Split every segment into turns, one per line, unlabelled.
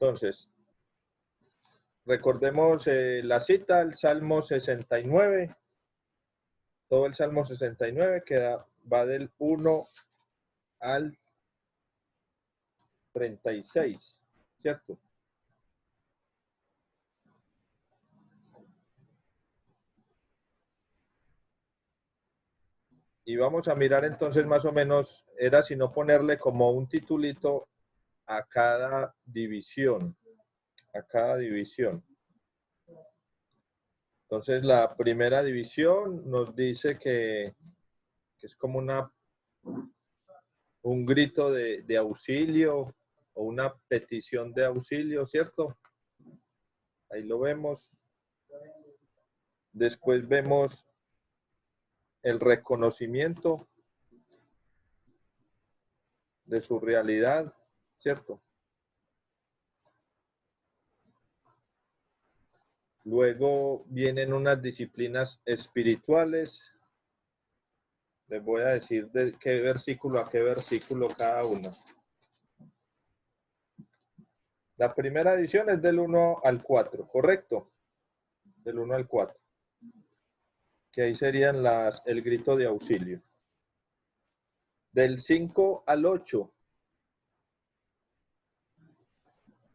Entonces, recordemos la cita, el Salmo 69, todo el Salmo 69 va del 1 al 36, ¿cierto? Y vamos a mirar entonces más o menos, era sino ponerle como un titulito a cada división, Entonces la primera división nos dice que es como un grito de auxilio o una petición de auxilio, ¿cierto? Ahí lo vemos. Después vemos el reconocimiento de su realidad, ¿cierto? Luego vienen unas disciplinas espirituales. Les voy a decir de qué versículo a qué versículo cada una. La primera edición es del 1 al 4, ¿correcto? Del 1 al 4. Que ahí serían el grito de auxilio. Del 5 al 8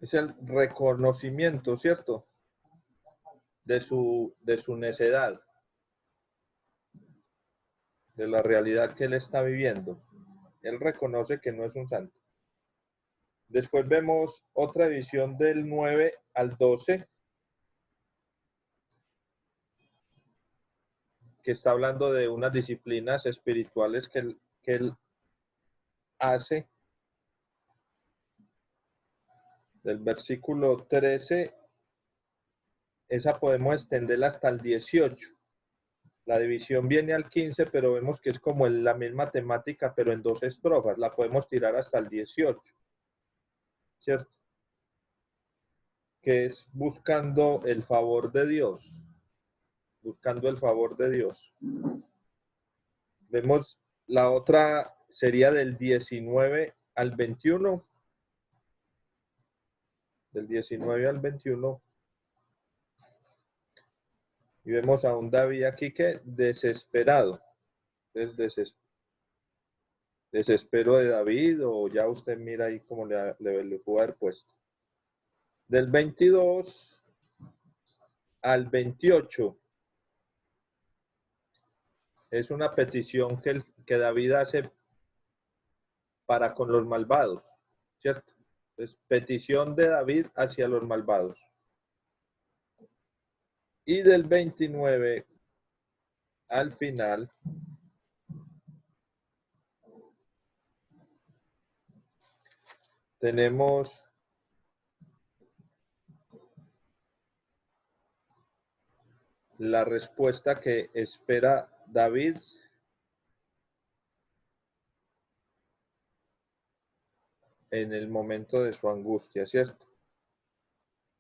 es el reconocimiento, ¿cierto? De su necedad, de la realidad que él está viviendo. Él reconoce que no es un santo. Después vemos otra edición del 9 al 12, que está hablando de unas disciplinas espirituales que él hace. Del versículo 13, esa podemos extenderla hasta el 18. La división viene al 15, pero vemos que es como la misma temática, pero en 2 estrofas. La podemos tirar hasta el 18, ¿cierto? Que es buscando el favor de Dios. Buscando el favor de Dios. Vemos la otra sería del 19 al 21. Del 19 al 21. Y vemos a un David aquí que desesperado. Entonces, desespero de David, o ya usted mira ahí cómo le pudo haber puesto. Del 22 al 28 es una petición que David hace para con los malvados, ¿cierto? Es petición de David hacia los malvados. Y del 29 al final tenemos la respuesta que espera David en el momento de su angustia, ¿cierto?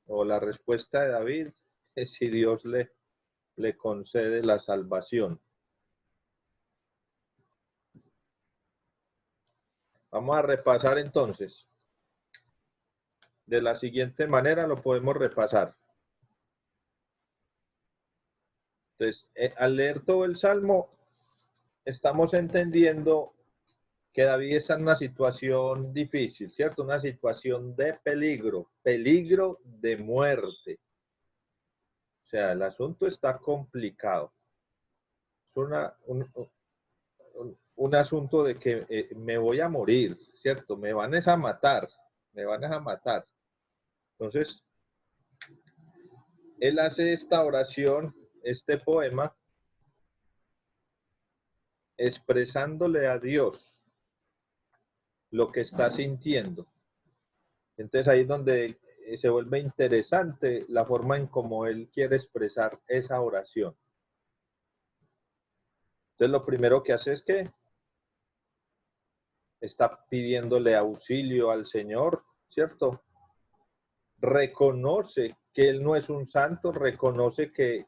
O la respuesta de David es si Dios le concede la salvación. Vamos a repasar entonces. De la siguiente manera lo podemos repasar. Entonces, al leer todo el Salmo, estamos entendiendo que David está en una situación difícil, ¿cierto? Una situación de peligro de muerte. O sea, el asunto está complicado. Es un asunto de que me voy a morir, ¿cierto? Me van a matar. Entonces, él hace esta oración, este poema, expresándole a Dios lo que está sintiendo. Entonces ahí es donde se vuelve interesante la forma en cómo él quiere expresar esa oración. Entonces lo primero que hace es que está pidiéndole auxilio al Señor, ¿cierto? Reconoce que él no es un santo, reconoce que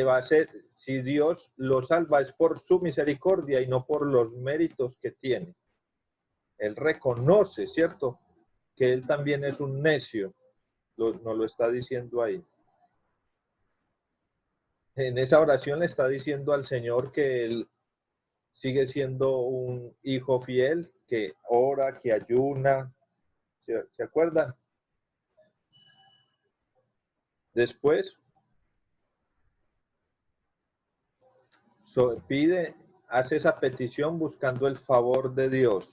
va a ser, si Dios lo salva es por su misericordia y no por los méritos que tiene. Él reconoce, ¿cierto? que él también es un necio. Nos lo está diciendo ahí. En esa oración le está diciendo al Señor que él sigue siendo un hijo fiel, que ora, que ayuna. ¿Se acuerdan? Después hace esa petición buscando el favor de Dios.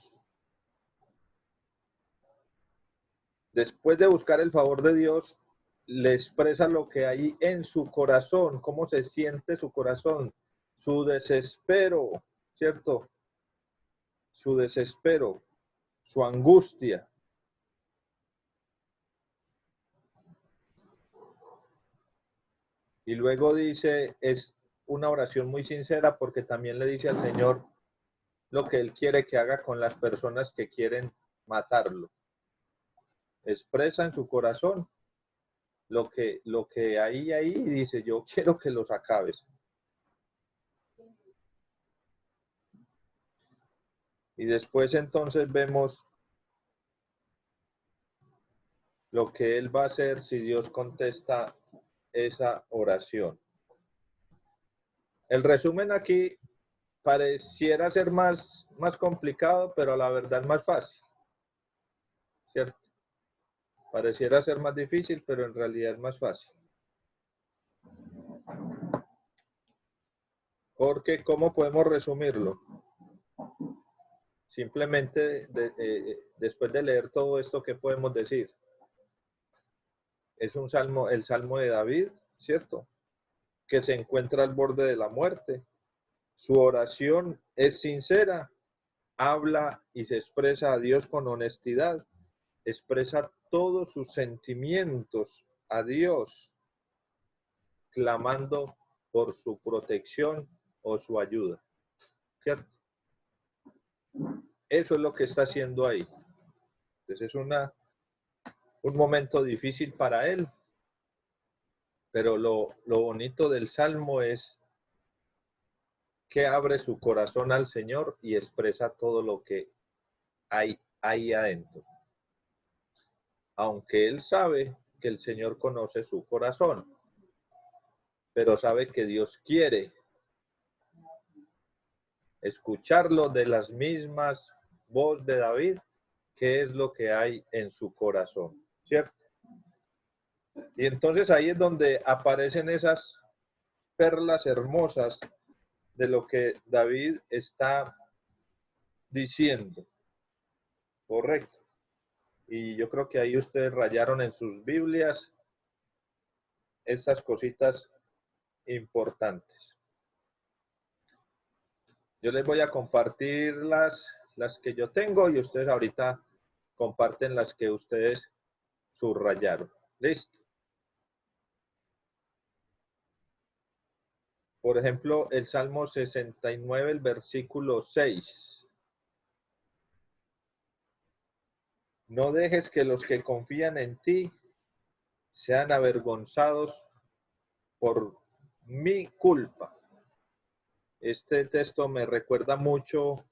Después de buscar el favor de Dios, le expresa lo que hay en su corazón, cómo se siente su corazón, su desespero, ¿cierto? Su desespero, su angustia. Y luego dice, es una oración muy sincera porque también le dice al Señor lo que Él quiere que haga con las personas que quieren matarlo. Expresa en su corazón lo que hay ahí y dice, yo quiero que los acabes. Y después entonces vemos lo que Él va a hacer si Dios contesta esa oración. El resumen aquí pareciera ser más complicado, pero a la verdad es más fácil, ¿cierto? Pareciera ser más difícil, pero en realidad es más fácil. Porque, ¿cómo podemos resumirlo? Simplemente, después de leer todo esto, ¿qué podemos decir? Es un salmo, el Salmo de David, ¿cierto? Que se encuentra al borde de la muerte. Su oración es sincera, habla y se expresa a Dios con honestidad, expresa todos sus sentimientos a Dios, clamando por su protección o su ayuda, ¿cierto? Eso es lo que está haciendo ahí. Entonces es un momento difícil para él, pero lo bonito del Salmo es que abre su corazón al Señor y expresa todo lo que hay ahí adentro. Aunque él sabe que el Señor conoce su corazón, pero sabe que Dios quiere escucharlo de las mismas voz de David, qué es lo que hay en su corazón, ¿cierto? Y entonces ahí es donde aparecen esas perlas hermosas de lo que David está diciendo, correcto. Y yo creo que ahí ustedes rayaron en sus Biblias esas cositas importantes. Yo les voy a compartir las que yo tengo y ustedes ahorita comparten las que ustedes subrayaron. ¿Listo? Por ejemplo, el Salmo 69, el versículo 6. No dejes que los que confían en ti sean avergonzados por mi culpa. Este texto me recuerda mucho,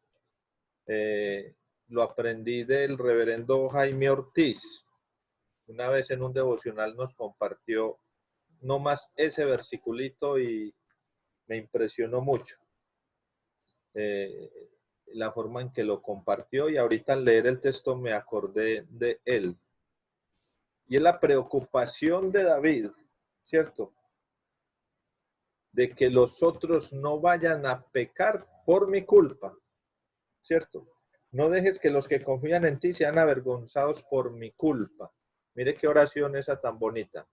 lo aprendí del reverendo Jaime Ortiz. Una vez en un devocional nos compartió nomás ese versiculito y me impresionó mucho la forma en que lo compartió y ahorita al leer el texto me acordé de él. Y es la preocupación de David, ¿cierto? De que los otros no vayan a pecar por mi culpa, ¿cierto? No dejes que los que confían en ti sean avergonzados por mi culpa. Mire qué oración esa tan bonita.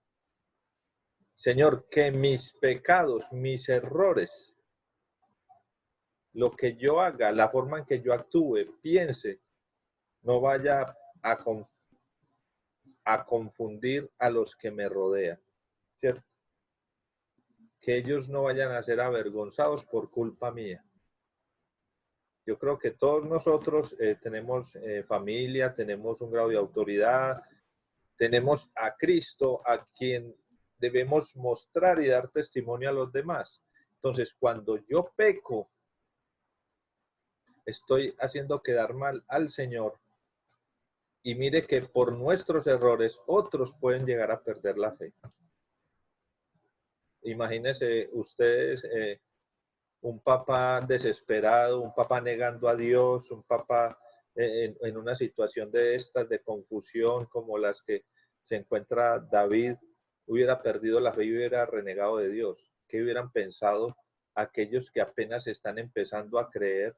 Señor, que mis pecados, mis errores, lo que yo haga, la forma en que yo actúe, piense, no vaya a confundir a los que me rodean, ¿cierto? Que ellos no vayan a ser avergonzados por culpa mía. Yo creo que todos nosotros tenemos familia, tenemos un grado de autoridad, tenemos a Cristo a quien debemos mostrar y dar testimonio a los demás. Entonces, cuando yo peco, estoy haciendo quedar mal al Señor Y mire que por nuestros errores otros pueden llegar a perder la fe. Imagínense ustedes un papá desesperado, un papá negando a Dios, un papá en una situación de estas, de confusión como las que se encuentra David, hubiera perdido la fe y hubiera renegado de Dios. ¿Qué hubieran pensado aquellos que apenas están empezando a creer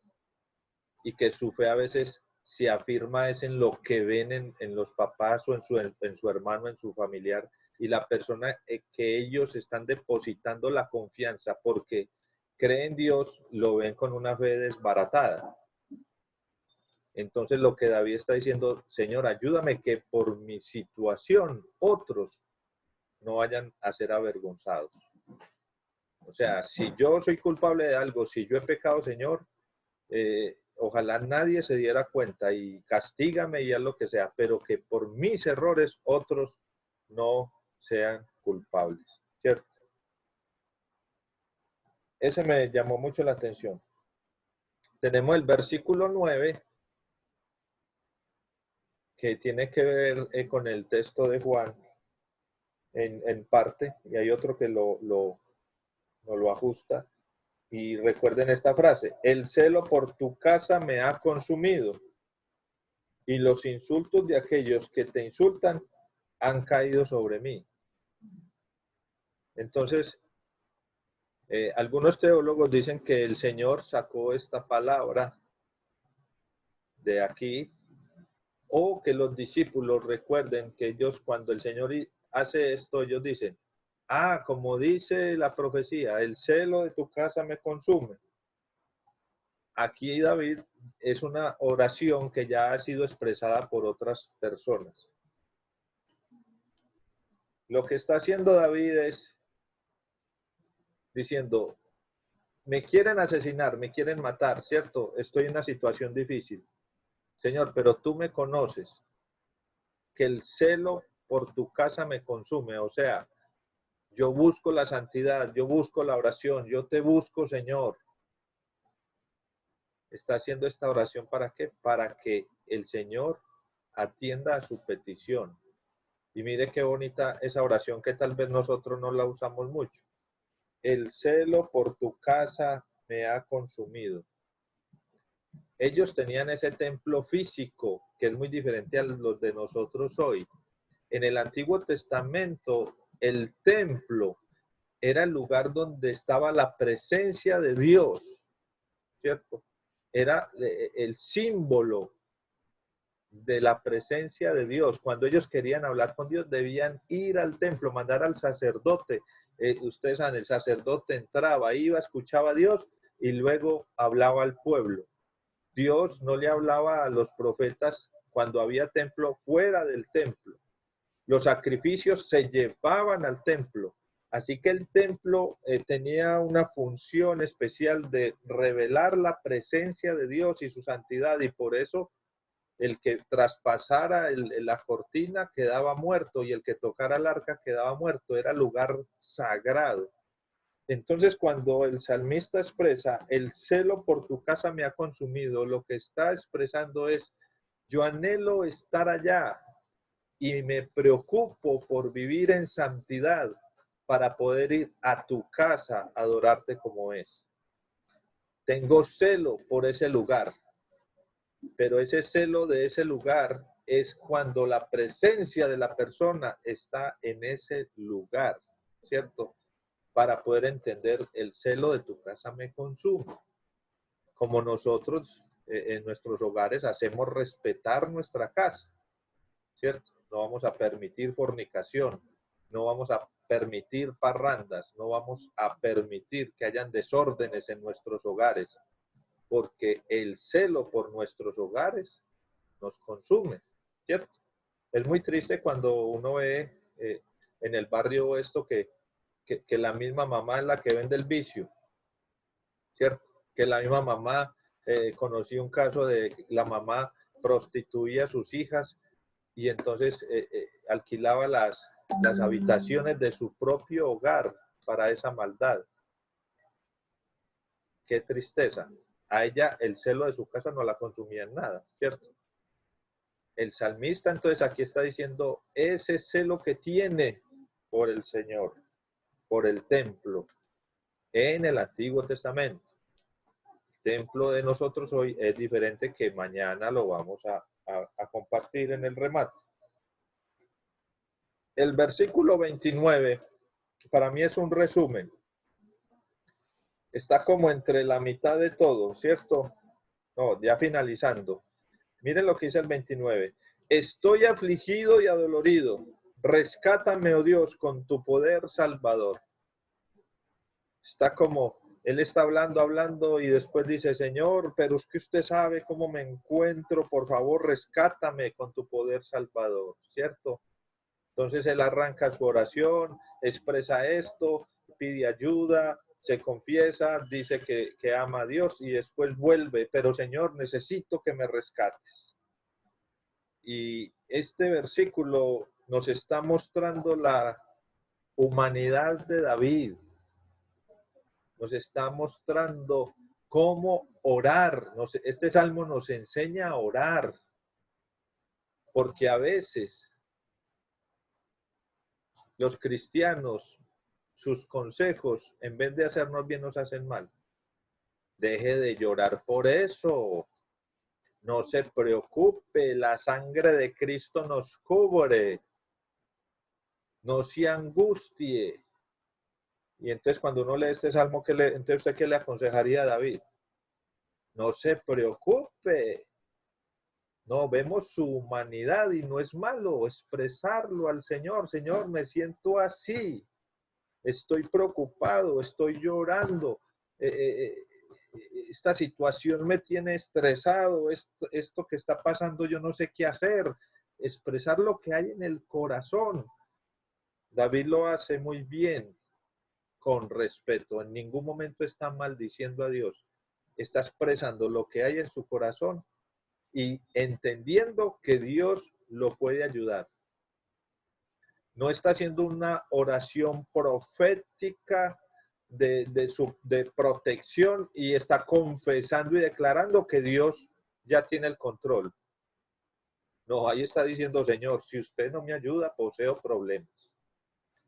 y que su fe a veces se afirma es en lo que ven en los papás o en su hermano, en su familiar, y la persona que ellos están depositando la confianza porque creen en Dios, lo ven con una fe desbaratada? Entonces lo que David está diciendo, Señor, ayúdame que por mi situación otros no vayan a ser avergonzados. O sea, si yo soy culpable de algo, si yo he pecado, Señor, ojalá nadie se diera cuenta y castígame y haz lo que sea, pero que por mis errores otros no sean culpables, ¿cierto? Ese me llamó mucho la atención. Tenemos el versículo 9, que tiene que ver con el texto de Juan en parte, y hay otro que no lo ajusta. Y recuerden esta frase: el celo por tu casa me ha consumido, y los insultos de aquellos que te insultan han caído sobre mí. Entonces, algunos teólogos dicen que el Señor sacó esta palabra de aquí, o que los discípulos recuerden que ellos, cuando el Señor hace esto, ellos dicen, ah, como dice la profecía, el celo de tu casa me consume. Aquí David es una oración que ya ha sido expresada por otras personas. Lo que está haciendo David es diciendo, me quieren asesinar, me quieren matar, ¿cierto? Estoy en una situación difícil. Señor, pero tú me conoces, que el celo por tu casa me consume. O sea, yo busco la santidad, yo busco la oración, yo te busco, Señor. Está haciendo esta oración ¿para qué? Para que el Señor atienda a su petición. Y mire qué bonita esa oración que tal vez nosotros no la usamos mucho. El celo por tu casa me ha consumido. Ellos tenían ese templo físico que es muy diferente a los de nosotros hoy. En el Antiguo Testamento, el templo era el lugar donde estaba la presencia de Dios, ¿cierto? Era el símbolo de la presencia de Dios. Cuando ellos querían hablar con Dios, debían ir al templo, mandar al sacerdote. Ustedes saben, el sacerdote entraba, iba, escuchaba a Dios y luego hablaba al pueblo. Dios no le hablaba a los profetas cuando había templo fuera del templo. Los sacrificios se llevaban al templo. Así que el templo tenía una función especial de revelar la presencia de Dios y su santidad, y por eso el que traspasara la cortina quedaba muerto y el que tocara el arca quedaba muerto. Era lugar sagrado. Entonces, cuando el salmista expresa, el celo por tu casa me ha consumido, lo que está expresando es, yo anhelo estar allá y me preocupo por vivir en santidad para poder ir a tu casa a adorarte como es. Tengo celo por ese lugar, pero ese celo de ese lugar es cuando la presencia de la persona está en ese lugar, ¿cierto? Para poder entender, el celo de tu casa me consume. Como nosotros en nuestros hogares hacemos respetar nuestra casa, ¿cierto? No vamos a permitir fornicación, no vamos a permitir parrandas, no vamos a permitir que hayan desórdenes en nuestros hogares, porque el celo por nuestros hogares nos consume, ¿cierto? Es muy triste cuando uno ve en el barrio esto que la misma mamá es la que vende el vicio, ¿cierto? Que la misma mamá, conocí un caso de la mamá prostituía a sus hijas y entonces alquilaba las habitaciones de su propio hogar para esa maldad. Qué tristeza. A ella el celo de su casa no la consumía en nada, ¿cierto? El salmista entonces aquí está diciendo ese celo que tiene por el Señor, por el templo, en el Antiguo Testamento. El templo de nosotros hoy es diferente, que mañana lo vamos a compartir en el remate. El versículo 29 para mí es un resumen. Está como entre la mitad de todo, ¿cierto? No, ya finalizando. Miren lo que dice el 29. Estoy afligido y adolorido. Rescátame, oh Dios, con tu poder salvador. Está como, él está hablando y después dice, Señor, pero es que usted sabe cómo me encuentro, por favor, rescátame con tu poder salvador, ¿cierto? Entonces él arranca su oración, expresa esto, pide ayuda, se confiesa, dice que ama a Dios y después vuelve, pero Señor, necesito que me rescates. Y este versículo nos está mostrando la humanidad de David, nos está mostrando cómo orar. Este salmo nos enseña a orar, porque a veces los cristianos, sus consejos, en vez de hacernos bien, nos hacen mal. Deje de llorar por eso. No se preocupe, la sangre de Cristo nos cubre. No se angustie. Y entonces cuando uno lee este salmo, entonces usted qué le aconsejaría a David? No se preocupe. No, vemos su humanidad y no es malo expresarlo al Señor. Señor, me siento así. Estoy preocupado, estoy llorando. Esta situación me tiene estresado. Esto que está pasando, yo no sé qué hacer. Expresar lo que hay en el corazón. David lo hace muy bien, con respeto. En ningún momento está maldiciendo a Dios. Está expresando lo que hay en su corazón y entendiendo que Dios lo puede ayudar. No está haciendo una oración profética de protección y está confesando y declarando que Dios ya tiene el control. No, ahí está diciendo, Señor, si usted no me ayuda, poseo problemas.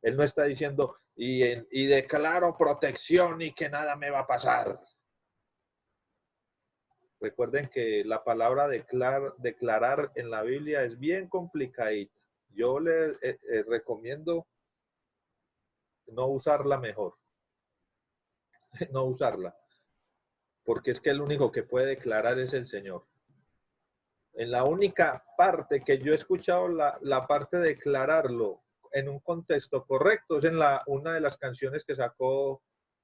Él no está diciendo, y declaro protección y que nada me va a pasar. Recuerden que la palabra declarar en la Biblia es bien complicadita. Yo le recomiendo no usarla mejor, no usarla, porque es que el único que puede declarar es el Señor. En la única parte que yo he escuchado la parte de declararlo en un contexto correcto es en una de las canciones que sacó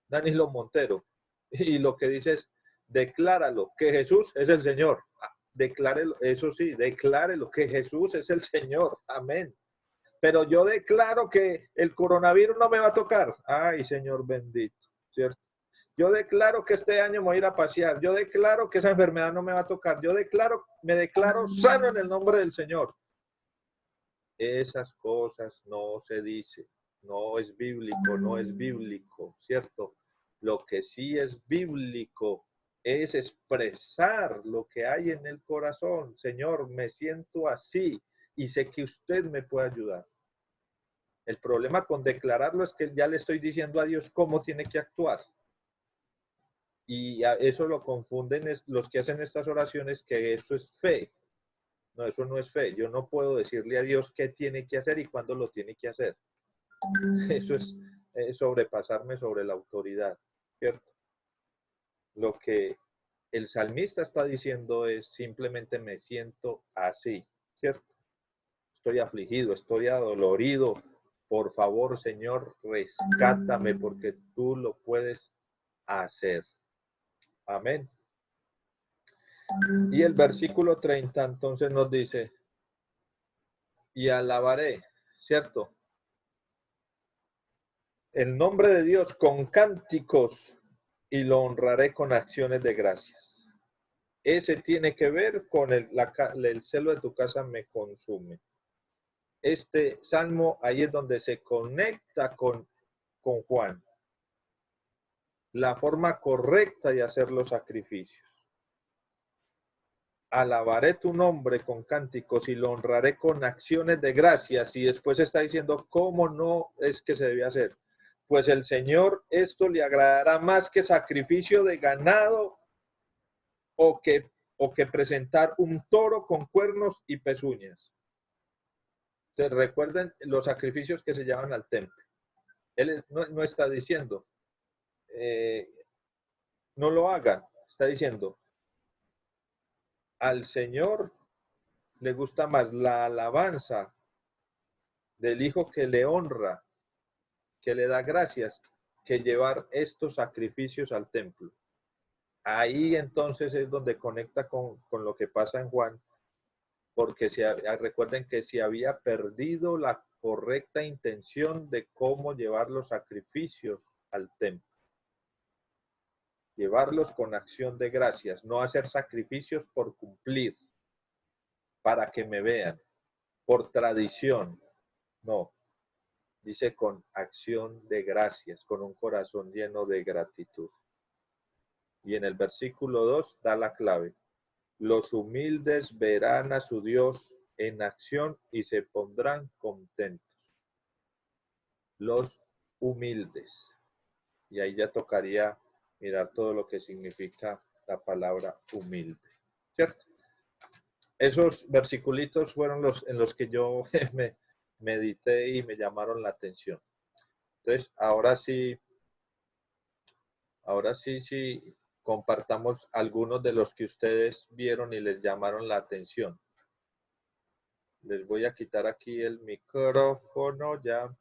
Danilo Montero. Y lo que dice es, decláralo, que Jesús es el Señor. Declárelo, eso sí, declárelo, que Jesús es el Señor. Amén. Pero yo declaro que el coronavirus no me va a tocar. Ay, Señor bendito, ¿cierto? Yo declaro que este año me voy a ir a pasear. Yo declaro que esa enfermedad no me va a tocar. Me declaro sano en el nombre del Señor. Esas cosas no se dicen. No es bíblico, no es bíblico, ¿cierto? Lo que sí es bíblico es expresar lo que hay en el corazón. Señor, me siento así y sé que usted me puede ayudar. El problema con declararlo es que ya le estoy diciendo a Dios cómo tiene que actuar. Y eso lo confunden los que hacen estas oraciones, que eso es fe. No, eso no es fe. Yo no puedo decirle a Dios qué tiene que hacer y cuándo lo tiene que hacer. Eso es sobrepasarme sobre la autoridad, ¿cierto? Lo que el salmista está diciendo es simplemente me siento así, ¿cierto? Estoy afligido, estoy adolorido. Por favor, Señor, rescátame porque tú lo puedes hacer. Amén. Y el versículo 30 entonces nos dice, y alabaré, ¿cierto? El nombre de Dios con cánticos y lo honraré con acciones de gracias. Ese tiene que ver con el celo de tu casa me consume. Este salmo ahí es donde se conecta con Juan. La forma correcta de hacer los sacrificios. alabaré tu nombre con cánticos y lo honraré con acciones de gracias. Y después está diciendo cómo no es que se debe hacer. Pues el Señor esto le agradará más que sacrificio de ganado o que presentar un toro con cuernos y pezuñas. Entonces, recuerden los sacrificios que se llevan al templo. Él no está diciendo, no lo hagan. Está diciendo, al Señor le gusta más la alabanza del Hijo que le honra, que le da gracias, que llevar estos sacrificios al templo. Ahí entonces es donde conecta con lo que pasa en Juan, porque recuerden que se había perdido la correcta intención de cómo llevar los sacrificios al templo. Llevarlos con acción de gracias, no hacer sacrificios por cumplir, para que me vean, por tradición, no. Dice con acción de gracias, con un corazón lleno de gratitud. Y en el versículo 2 da la clave. Los humildes verán a su Dios en acción y se pondrán contentos. Los humildes. Y ahí ya tocaría mirar todo lo que significa la palabra humilde. ¿Cierto? Esos versiculitos fueron los en los que yo me medité y me llamaron la atención. Entonces, ahora sí, compartamos algunos de los que ustedes vieron y les llamaron la atención. Les voy a quitar aquí el micrófono, ya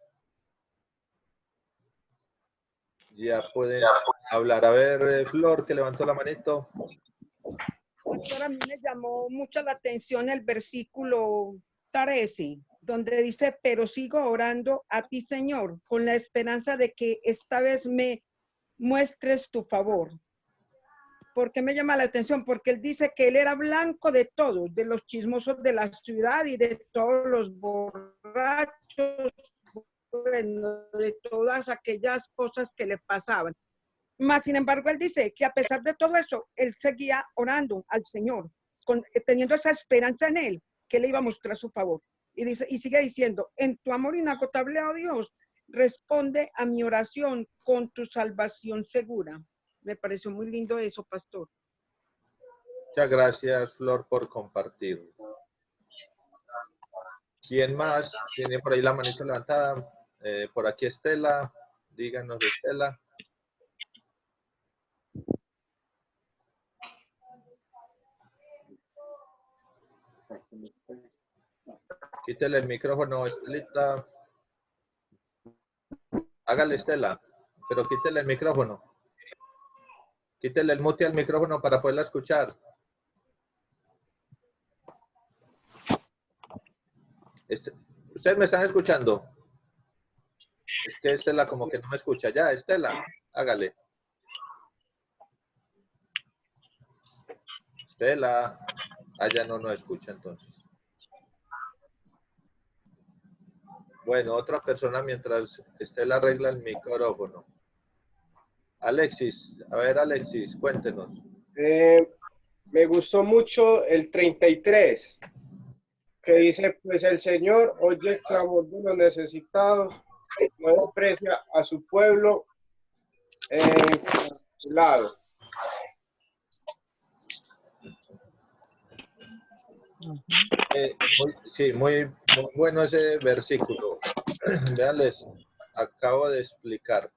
pueden hablar. A ver, Flor, que levantó la manito.
Pastor, a mí me llamó mucho la atención el versículo 13, donde dice, pero sigo orando a ti, Señor, con la esperanza de que esta vez me muestres tu favor. ¿Por qué me llama la atención? Porque él dice que él era blanco de todos, de los chismosos de la ciudad y de todos los borrachos, de todas aquellas cosas que le pasaban. Mas, sin embargo, él dice que a pesar de todo eso, él seguía orando al Señor, teniendo esa esperanza en él, que le iba a mostrar su favor. Y dice, y sigue diciendo, en tu amor inagotable, oh Dios, responde a mi oración con tu salvación segura. Me pareció muy lindo eso, pastor.
Muchas gracias, Flor, por compartir. ¿Quién más tiene por ahí la manita levantada? Por aquí Estela. Díganos, Estela. Quítele el micrófono, Estelita. Hágale, Estela, pero quítele el micrófono. Quítele el mute al micrófono para poderla escuchar. ¿Ustedes me están escuchando? Es que Estela como que no me escucha. Ya, Estela, hágale. Estela. Ya no escucha entonces. Bueno, otra persona mientras Estela arregla el micrófono. Alexis, a ver Alexis, cuéntenos.
Me gustó mucho el 33, que dice, pues el Señor oye el clamor de los necesitados, no desprecia a su pueblo lado.
Sí, muy bueno ese versículo. Vean, les acabo de explicar.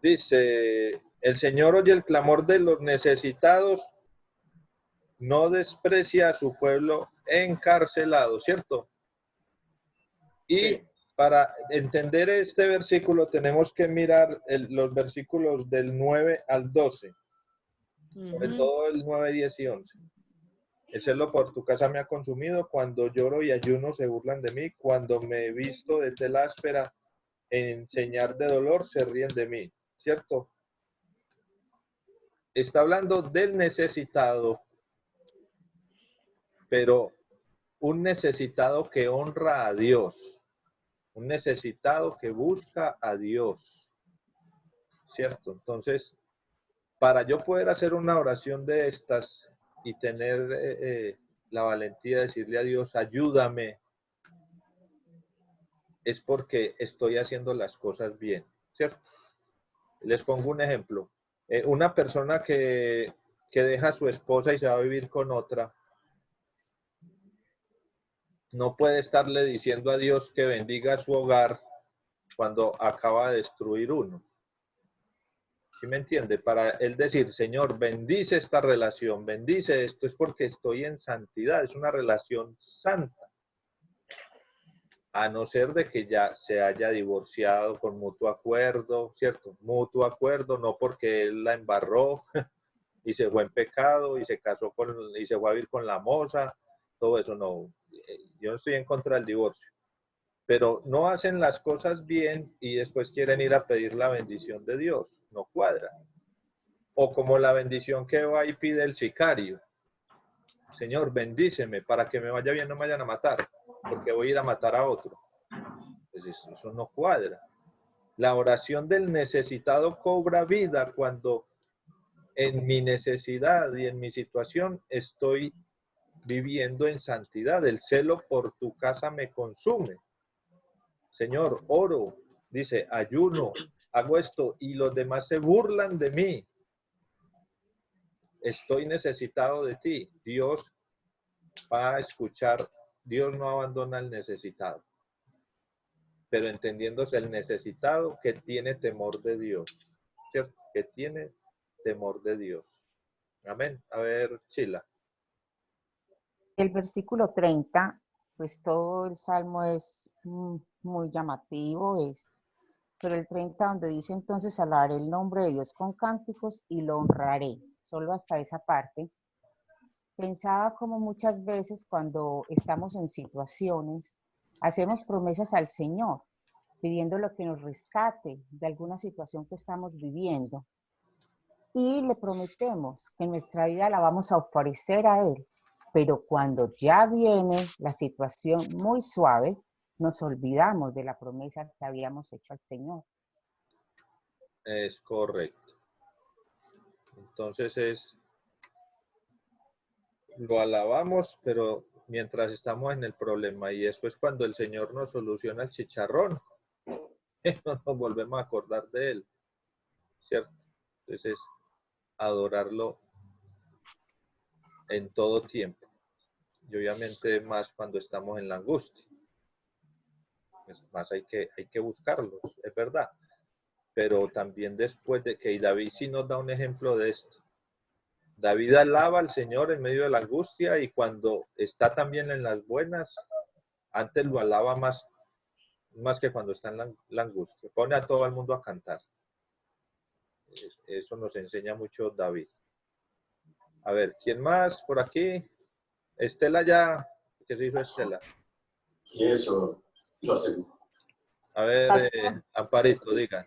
Dice, el Señor oye el clamor de los necesitados, no desprecia a su pueblo encarcelado, ¿cierto? Y sí, para entender este versículo tenemos que mirar los versículos del 9 al 12, sobre todo el 9, 10 y 11. El celo por tu casa me ha consumido, cuando lloro y ayuno se burlan de mí, cuando me he visto de tela áspera en señal de dolor se ríen de mí, ¿cierto? Está hablando del necesitado, pero un necesitado que honra a Dios, un necesitado que busca a Dios, ¿cierto? Entonces, para yo poder hacer una oración de estas, y tener la valentía de decirle a Dios, ayúdame, es porque estoy haciendo las cosas bien, ¿cierto? Les pongo un ejemplo. Una persona que deja a su esposa y se va a vivir con otra, no puede estarle diciendo a Dios que bendiga su hogar cuando acaba de destruir uno. ¿Sí me entiende? Para él decir, Señor, bendice esta relación, bendice esto, es porque estoy en santidad, es una relación santa. A no ser de que ya se haya divorciado con mutuo acuerdo, ¿cierto? Mutuo acuerdo, no porque él la embarró y se fue en pecado y se casó y se fue a vivir con la moza, todo eso no. Yo no estoy en contra del divorcio, pero no hacen las cosas bien y después quieren ir a pedir la bendición de Dios, no cuadra. O como la bendición que va y pide el sicario. Señor, bendíceme para que me vaya bien, no me vayan a matar, porque voy a ir a matar a otro. Pues eso no cuadra. La oración del necesitado cobra vida cuando en mi necesidad y en mi situación estoy viviendo en santidad. El celo por tu casa me consume. Señor, oro, dice, ayuno, hago esto y los demás se burlan de mí. Estoy necesitado de ti. Dios va a escuchar. Dios no abandona al necesitado, pero entendiéndose el necesitado que tiene temor de Dios, ¿cierto? Que tiene temor de Dios. Amén. A ver, Chila.
El versículo 30, pues todo el salmo es muy llamativo, pero el 30 donde dice entonces alabaré el nombre de Dios con cánticos y lo honraré, solo hasta esa parte. Pensaba como muchas veces cuando estamos en situaciones, hacemos promesas al Señor, pidiéndole que nos rescate de alguna situación que estamos viviendo. Y le prometemos que en nuestra vida la vamos a ofrecer a Él. Pero cuando ya viene la situación muy suave, nos olvidamos de la promesa que habíamos hecho al Señor.
Es correcto. Entonces lo alabamos, pero mientras estamos en el problema, y después cuando el Señor nos soluciona el chicharrón, nos volvemos a acordar de Él, ¿cierto? Entonces, adorarlo en todo tiempo. Y obviamente más cuando estamos en la angustia. Es más, hay que buscarlos, es verdad. Pero también después de que, y David sí nos da un ejemplo de esto. David alaba al Señor en medio de la angustia y cuando está también en las buenas, antes lo alaba más que cuando está en la angustia. Pone a todo el mundo a cantar. Eso nos enseña mucho David. A ver, ¿quién más por aquí? Estela ya, ¿qué se hizo Estela?
Y eso lo aseguro.
A ver, Amparito, diga.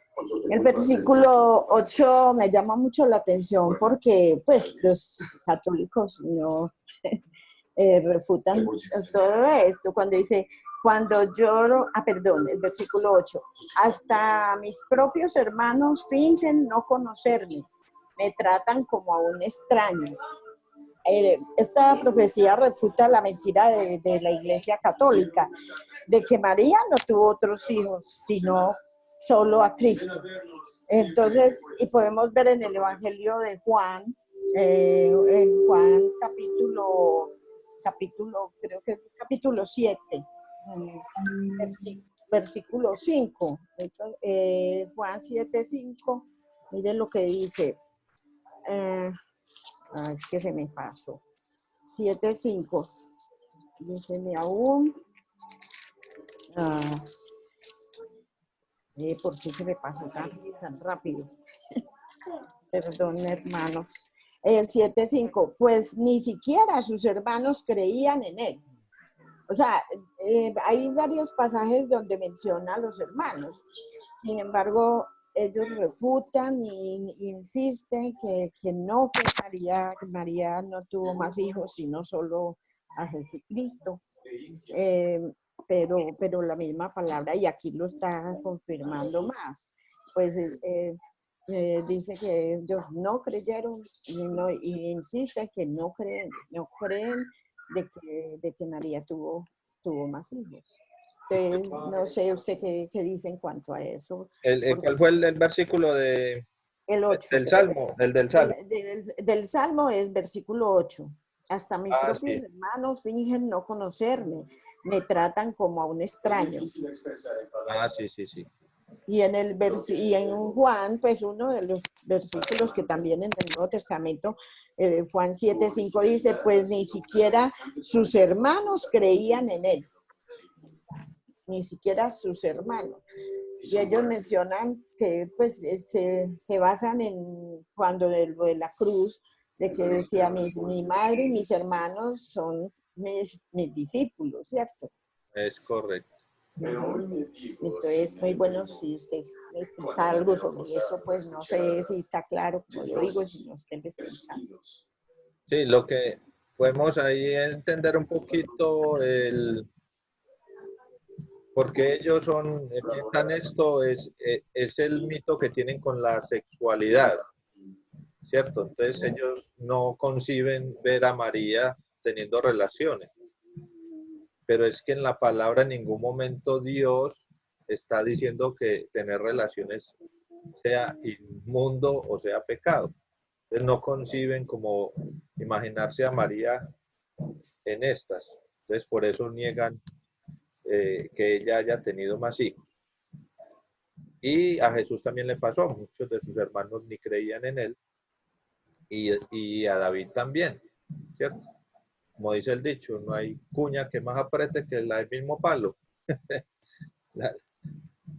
El versículo 8 me llama mucho la atención porque pues los católicos no refutan todo esto cuando dice, cuando lloro, el versículo 8, hasta mis propios hermanos fingen no conocerme, me tratan como a un extraño. Esta profecía refuta la mentira de la Iglesia Católica, de que María no tuvo otros hijos, sino solo a Cristo. Entonces, y podemos ver en el Evangelio de Juan, en Juan creo que capítulo 7, versículo 5. Juan 7, 5, miren lo que dice. Es que se me pasó. 7, 5. Díceme aún. ¿Por qué se me pasó tan rápido? Perdón, hermanos. El 7:5, pues ni siquiera sus hermanos creían en él. O sea, hay varios pasajes donde menciona a los hermanos. Sin embargo, ellos refutan e insisten que María no tuvo más hijos, sino solo a Jesucristo. Pero la misma palabra, y aquí lo está confirmando más, pues dice que ellos no creyeron y insisten que no creen de que María tuvo más hijos. Entonces, no sé usted qué dice en cuanto a eso.
¿Cuál fue el versículo de,
El 8.
del Salmo? El del Salmo.
Del Salmo es versículo 8. Hasta mis propios
sí.
hermanos fingen no conocerme, me tratan como a un extraño.
Sí.
Y en Juan, pues uno de los versículos que también en el Nuevo Testamento, Juan 7:5 dice, pues ni siquiera sus hermanos creían en él. Ni siquiera sus hermanos. Y ellos mencionan que pues se basan en cuando lo de la cruz, de que decía mi madre y mis hermanos son mis discípulos, ¿cierto?
Es correcto.
Entonces, muy bueno si usted explica algo sobre eso, pues no sé si está claro, como yo digo, si no está investigando.
Sí, lo que podemos ahí entender un poquito porque ellos piensan esto, es el mito que tienen con la sexualidad, ¿cierto? Entonces ellos no conciben ver a María teniendo relaciones. Pero es que en la palabra en ningún momento Dios está diciendo que tener relaciones sea inmundo o sea pecado. Entonces no conciben como imaginarse a María en estas. Entonces por eso niegan que ella haya tenido más hijos. Y a Jesús también le pasó, muchos de sus hermanos ni creían en él, y a David también, ¿cierto? Como dice el dicho, no hay cuña que más apriete que la del mismo palo.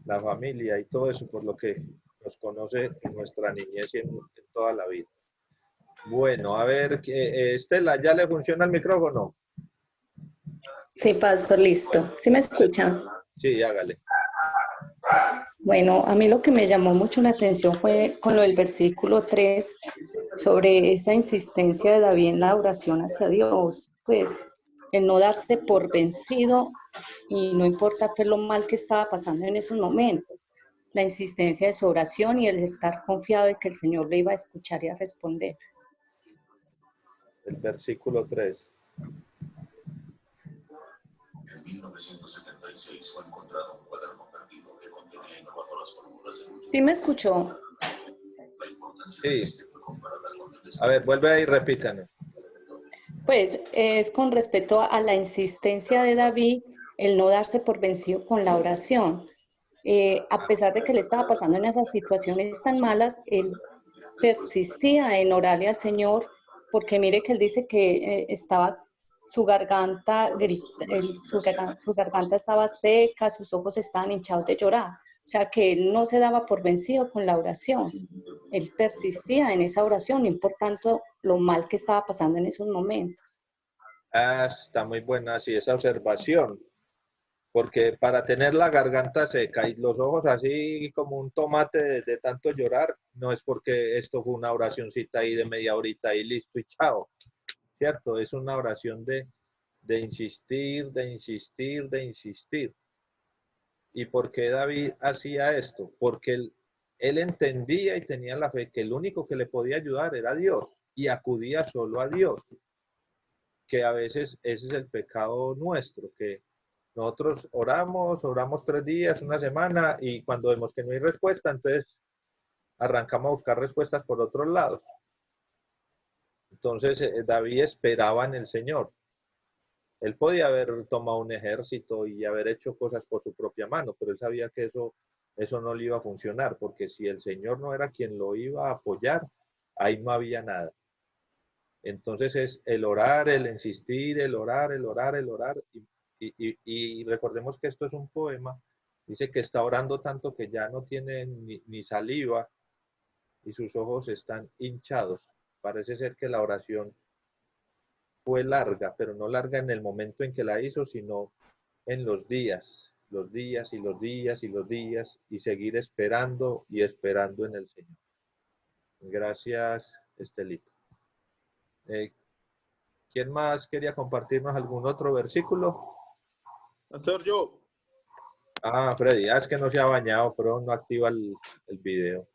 la familia y todo eso, por lo que nos conoce en nuestra niñez y en toda la vida. Bueno, a ver, Estela, ¿ya le funciona el micrófono?
Sí, pastor, listo. ¿Sí me escuchan?
Sí, hágale.
Bueno, a mí lo que me llamó mucho la atención fue con lo del versículo 3, sobre esa insistencia de David en la oración hacia Dios, pues el no darse por vencido y no importa pues lo mal que estaba pasando en esos momentos, la insistencia de su oración y el estar confiado de que el Señor le iba a escuchar y a responder.
El versículo 3.
En 1976 fue encontrado un cuaderno perdido que contenía innovadoras fórmulas de cultivo.
¿Sí me escuchó?
Sí. A ver, vuelve ahí y repítanos.
Pues es con respecto a la insistencia de David, el no darse por vencido con la oración. A pesar de que le estaba pasando en esas situaciones tan malas, él persistía en orarle al Señor, porque mire que él dice que estaba su garganta estaba seca, sus ojos estaban hinchados de llorar. O sea que él no se daba por vencido con la oración. Él persistía en esa oración, no importando lo mal que estaba pasando en esos momentos.
Está muy buena así esa observación. Porque para tener la garganta seca y los ojos así como un tomate de tanto llorar, no es porque esto fue una oracioncita ahí de media horita y listo y chao, ¿cierto? Es una oración de insistir, de insistir, de insistir. ¿Y por qué David hacía esto? Porque él entendía y tenía la fe que el único que le podía ayudar era Dios y acudía solo a Dios. Que a veces ese es el pecado nuestro, que nosotros oramos 3 días, una semana, y cuando vemos que no hay respuesta, entonces arrancamos a buscar respuestas por otros lados. Entonces David esperaba en el Señor. Él podía haber tomado un ejército y haber hecho cosas por su propia mano, pero él sabía que eso no le iba a funcionar, porque si el Señor no era quien lo iba a apoyar, ahí no había nada. Entonces es el orar, el insistir, el orar, y recordemos que esto es un poema. Dice que está orando tanto que ya no tiene ni saliva y sus ojos están hinchados. Parece ser que la oración fue larga, pero no larga en el momento en que la hizo, sino en los días y los días y los días, y seguir esperando y esperando en el Señor. Gracias, Estelita. ¿Quién más quería compartirnos algún otro versículo?
Pastor, yo.
Freddy, es que no se ha bañado, pero no activa el video.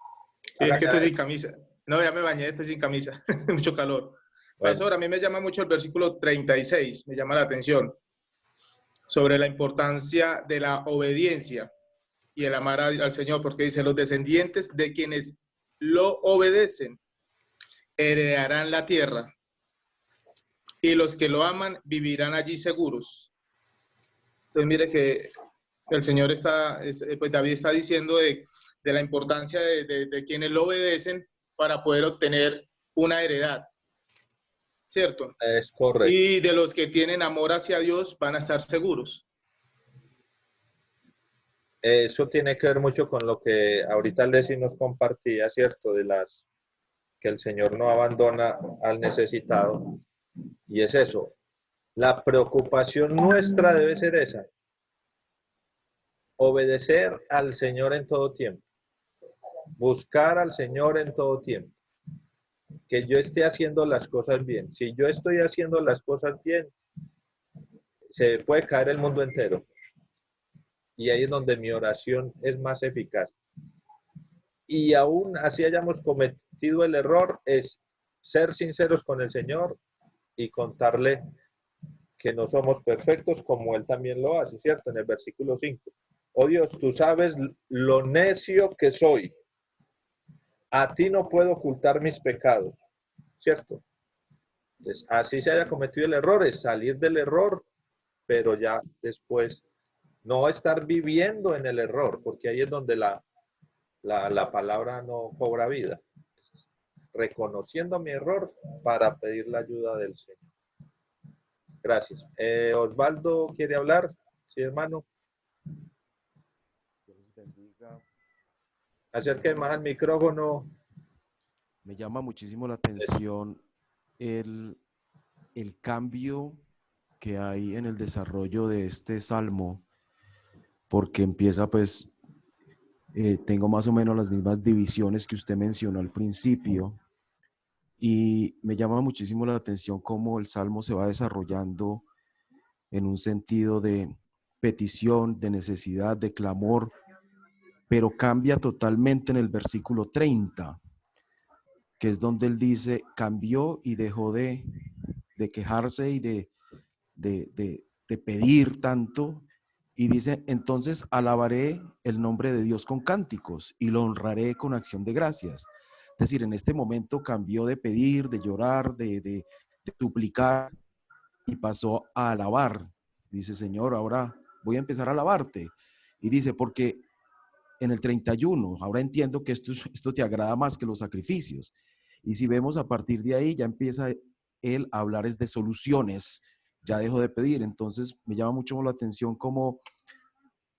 Sí, es que estoy sin camisa. No, ya me bañé, estoy sin camisa. Mucho calor.
Bueno.
Pastor, a mí me llama mucho el versículo 36, me llama la atención, sobre la importancia de la obediencia y el amar al Señor, porque dice, los descendientes de quienes lo obedecen heredarán la tierra, y los que lo aman vivirán allí seguros. Entonces mire que el Señor pues David está diciendo de la importancia de quienes lo obedecen para poder obtener una heredad, ¿cierto?
Es correcto.
Y de los que tienen amor hacia Dios van a estar seguros.
Eso tiene que ver mucho con lo que ahorita Leslie nos compartía, ¿cierto? Que el Señor no abandona al necesitado. Y es eso. La preocupación nuestra debe ser esa. Obedecer al Señor en todo tiempo. Buscar al Señor en todo tiempo. Que yo esté haciendo las cosas bien. Si yo estoy haciendo las cosas bien, se puede caer el mundo entero. Y ahí es donde mi oración es más eficaz. Y aún así hayamos cometido el error, es ser sinceros con el Señor y contarle que no somos perfectos como Él también lo hace, ¿cierto? En el versículo 5. Oh Dios, tú sabes lo necio que soy. A ti no puedo ocultar mis pecados, ¿cierto? Entonces, así se haya cometido el error, es salir del error, pero ya después no estar viviendo en el error, porque ahí es donde la palabra no cobra vida. Reconociendo mi error para pedir la ayuda del Señor. Gracias. Osvaldo, ¿quiere hablar? Sí, hermano. Acerque más al micrófono.
Me llama muchísimo la atención el cambio que hay en el desarrollo de este salmo, porque empieza pues, tengo más o menos las mismas divisiones que usted mencionó al principio, y me llama muchísimo la atención cómo el salmo se va desarrollando en un sentido de petición, de necesidad, de clamor, pero cambia totalmente en el versículo 30, que es donde él dice, cambió y dejó de quejarse y de pedir tanto, y dice, entonces alabaré el nombre de Dios con cánticos y lo honraré con acción de gracias. Es decir, en este momento cambió de pedir, de llorar, de suplicar y pasó a alabar. Dice, Señor, ahora voy a empezar a alabarte. Y dice, porque en el 31, ahora entiendo que esto te agrada más que los sacrificios. Y si vemos a partir de ahí, ya empieza él a hablar es de soluciones, ya dejó de pedir. Entonces me llama mucho la atención cómo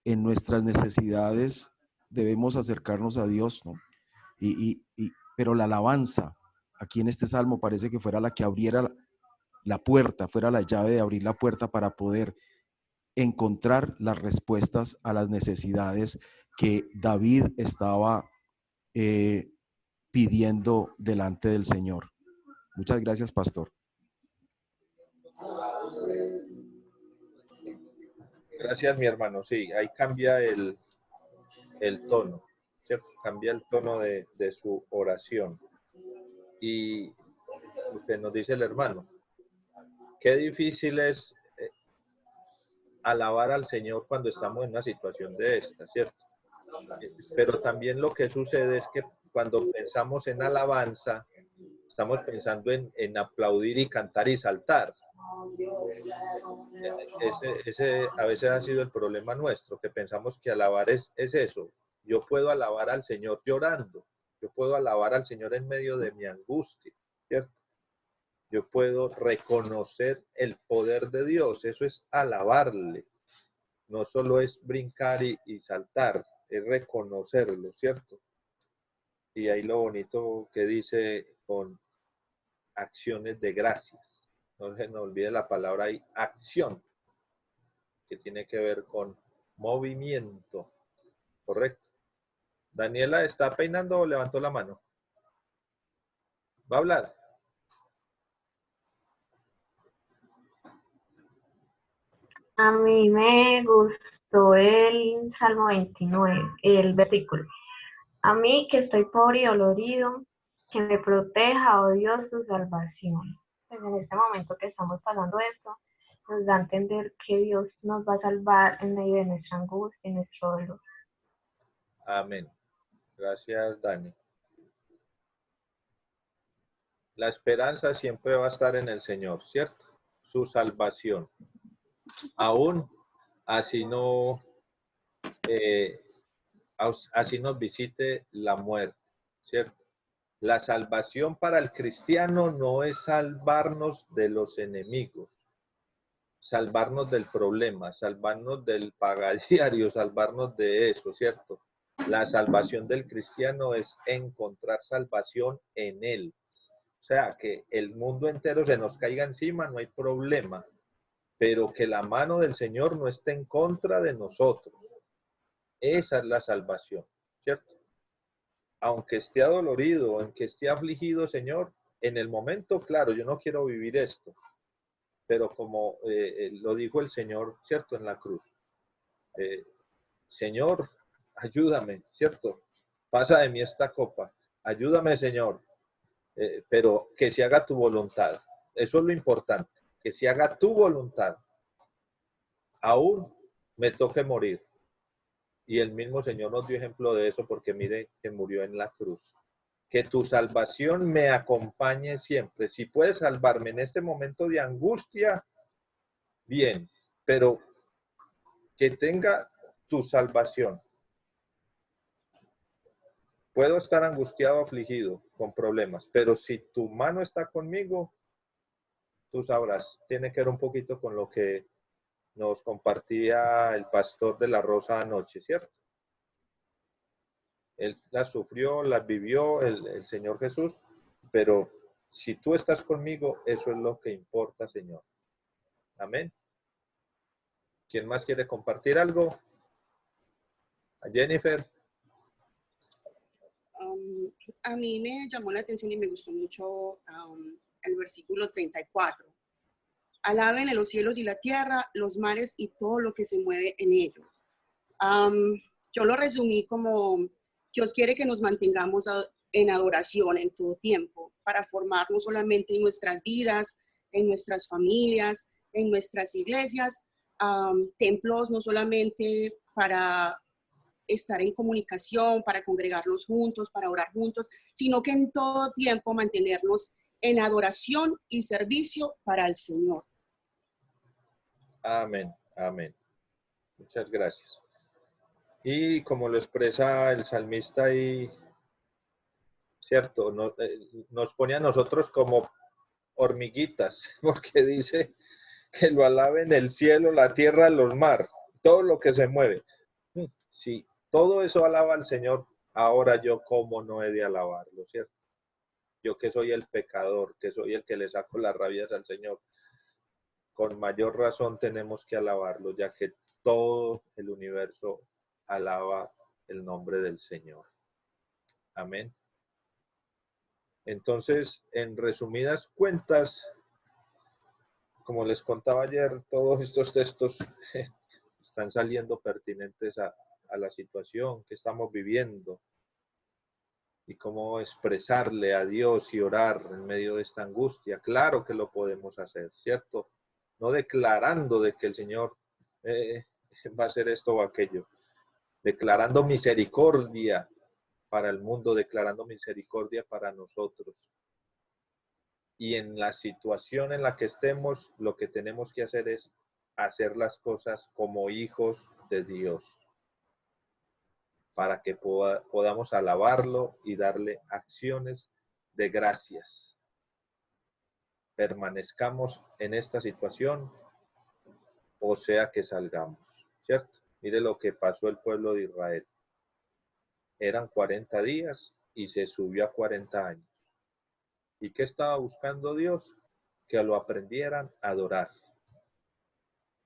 en nuestras necesidades debemos acercarnos a Dios, ¿no? Pero la alabanza, aquí en este salmo parece que fuera la que abriera la puerta, fuera la llave de abrir la puerta para poder encontrar las respuestas a las necesidades que David estaba pidiendo delante del Señor. Muchas gracias, pastor.
Gracias, mi hermano. Sí, ahí cambia el tono, ¿cierto? Cambia el tono de su oración. Y usted nos dice el hermano, qué difícil es alabar al Señor cuando estamos en una situación de esta, ¿cierto? Pero también lo que sucede es que cuando pensamos en alabanza, estamos pensando en aplaudir y cantar y saltar. Ese a veces ha sido el problema nuestro, que pensamos que alabar es eso. Yo puedo alabar al Señor llorando, yo puedo alabar al Señor en medio de mi angustia, ¿cierto? Yo puedo reconocer el poder de Dios, eso es alabarle. No solo es brincar y saltar, es reconocerlo, ¿cierto? Y ahí lo bonito que dice con acciones de gracias. No se nos olvide la palabra ahí, acción, que tiene que ver con movimiento, ¿correcto? Daniela, ¿está peinando o levantó la mano? ¿Va a hablar?
A mí me gustó el Salmo 29, el versículo. A mí que estoy pobre y dolorido, que me proteja, oh Dios, tu salvación. Pues en este momento que estamos pasando esto, nos da a entender que Dios nos va a salvar en medio de nuestra angustia y nuestro dolor.
Amén. Gracias, Dani. La esperanza siempre va a estar en el Señor, ¿cierto? Su salvación. Aún así así nos visite la muerte, ¿cierto? La salvación para el cristiano no es salvarnos de los enemigos, salvarnos del problema, salvarnos del pagadiario, salvarnos de eso, ¿cierto? La salvación del cristiano es encontrar salvación en Él. O sea, que el mundo entero se nos caiga encima, no hay problema, pero que la mano del Señor no esté en contra de nosotros. Esa es la salvación, ¿cierto? Aunque esté adolorido, aunque esté afligido, Señor, en el momento, claro, yo no quiero vivir esto, pero como lo dijo el Señor, ¿cierto? En la cruz. Señor, ayúdame, ¿cierto? Pasa de mí esta copa. Ayúdame, Señor, pero que se haga tu voluntad. Eso es lo importante, que se haga tu voluntad. Aún me toque morir. Y el mismo Señor nos dio ejemplo de eso porque mire que murió en la cruz. Que tu salvación me acompañe siempre. Si puedes salvarme en este momento de angustia, bien, pero que tenga tu salvación. Puedo estar angustiado, afligido, con problemas, pero si tu mano está conmigo, tú sabrás. Tiene que ver un poquito con lo que nos compartía el pastor de la Rosa anoche, ¿cierto? Él las sufrió, las vivió el Señor Jesús, pero si tú estás conmigo, eso es lo que importa, Señor. Amén. ¿Quién más quiere compartir algo? A Jennifer.
A mí me llamó la atención y me gustó mucho el versículo 34. Alaben los cielos y la tierra, los mares y todo lo que se mueve en ellos. Yo lo resumí como Dios quiere que nos mantengamos en adoración en todo tiempo, para formar no solamente en nuestras vidas, en nuestras familias, en nuestras iglesias, templos no solamente para estar en comunicación, para congregarnos juntos, para orar juntos, sino que en todo tiempo mantenernos en adoración y servicio para el Señor.
Amén, amén. Muchas gracias. Y como lo expresa el salmista ahí, ¿cierto? Nos pone a nosotros como hormiguitas, porque dice que lo alaben el cielo, la tierra, los mares, todo lo que se mueve. Sí, todo eso alaba al Señor. Ahora yo, ¿cómo no he de alabarlo, cierto? Yo que soy el pecador, que soy el que le saco las rabias al Señor, con mayor razón tenemos que alabarlo, ya que todo el universo alaba el nombre del Señor. Amén. Entonces, en resumidas cuentas, como les contaba ayer, todos estos textos están saliendo pertinentes a la situación que estamos viviendo y cómo expresarle a Dios y orar en medio de esta angustia. Claro que lo podemos hacer, ¿cierto? No declarando de que el Señor va a hacer esto o aquello, declarando misericordia para el mundo, declarando misericordia para nosotros. Y en la situación en la que estemos, lo que tenemos que hacer es hacer las cosas como hijos de Dios, para que podamos alabarlo y darle acciones de gracias. Permanezcamos en esta situación, o sea que salgamos, ¿cierto? Mire lo que pasó el pueblo de Israel. Eran 40 días y se subió a 40 años. ¿Y qué estaba buscando Dios? Que lo aprendieran a adorar.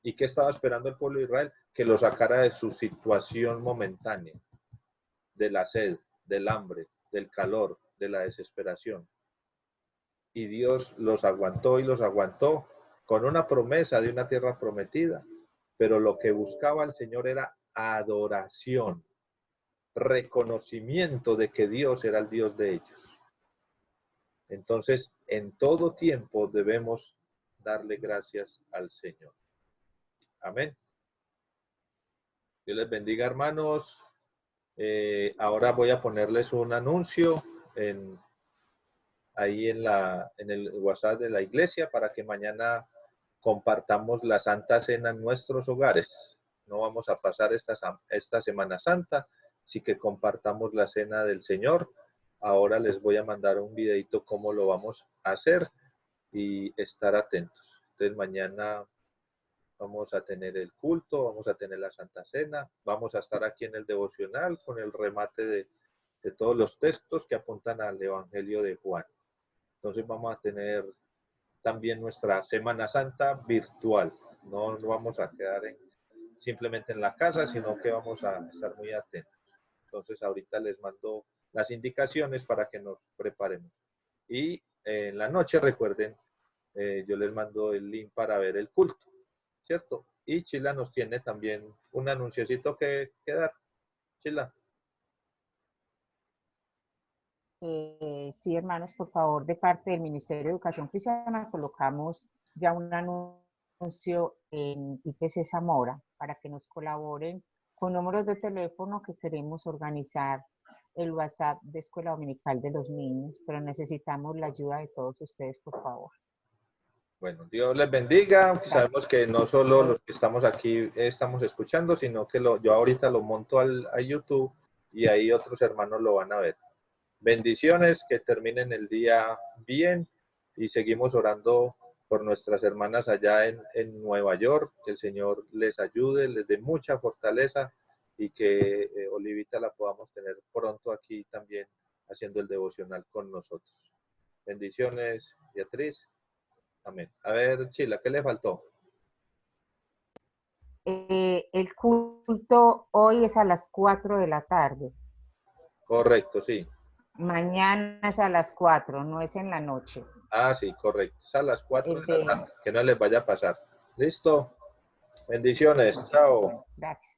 ¿Y qué estaba esperando el pueblo de Israel? Que lo sacara de su situación momentánea, de la sed, del hambre, del calor, de la desesperación. Y Dios los aguantó y los aguantó con una promesa de una tierra prometida. Pero lo que buscaba el Señor era adoración. reconocimiento de que Dios era el Dios de ellos. Entonces, en todo tiempo debemos darle gracias al Señor. Amén. Dios les bendiga, hermanos. Ahora voy a ponerles un anuncio ahí en el WhatsApp de la iglesia para que mañana compartamos la Santa Cena en nuestros hogares. No vamos a pasar esta Semana Santa, así que compartamos la Cena del Señor. Ahora les voy a mandar un videito cómo lo vamos a hacer y estar atentos. Entonces mañana vamos a tener el culto, vamos a tener la Santa Cena, vamos a estar aquí en el devocional con el remate de todos los textos que apuntan al Evangelio de Juan. Entonces vamos a tener también nuestra Semana Santa virtual. No vamos a quedar simplemente en la casa, sino que vamos a estar muy atentos. Entonces ahorita les mando las indicaciones para que nos preparemos. Y en la noche, recuerden, yo les mando el link para ver el culto, ¿cierto? Y Chila nos tiene también un anunciocito que dar. Chila.
Sí, hermanos, por favor, de parte del Ministerio de Educación Cristiana, colocamos ya un anuncio en IPC Zamora para que nos colaboren con números de teléfono que queremos organizar el WhatsApp de Escuela Dominical de los Niños, pero necesitamos la ayuda de todos ustedes, por favor.
Bueno, Dios les bendiga.
Gracias.
Sabemos que no solo los que estamos aquí estamos escuchando, sino que yo ahorita lo monto a YouTube y ahí otros hermanos lo van a ver. Bendiciones, que terminen el día bien y seguimos orando por nuestras hermanas allá en Nueva York. Que el Señor les ayude, les dé mucha fortaleza y que Olivita la podamos tener pronto aquí también haciendo el devocional con nosotros. Bendiciones, Beatriz. Amén. A ver, Chila, ¿qué le faltó?
El culto hoy es a las 4 de la tarde.
Correcto, sí.
Mañana es a las 4, no es en la noche.
Ah, sí, correcto. Es a las 4 de la tarde. Que no les vaya a pasar. ¿Listo? Bendiciones. Chao.
Gracias.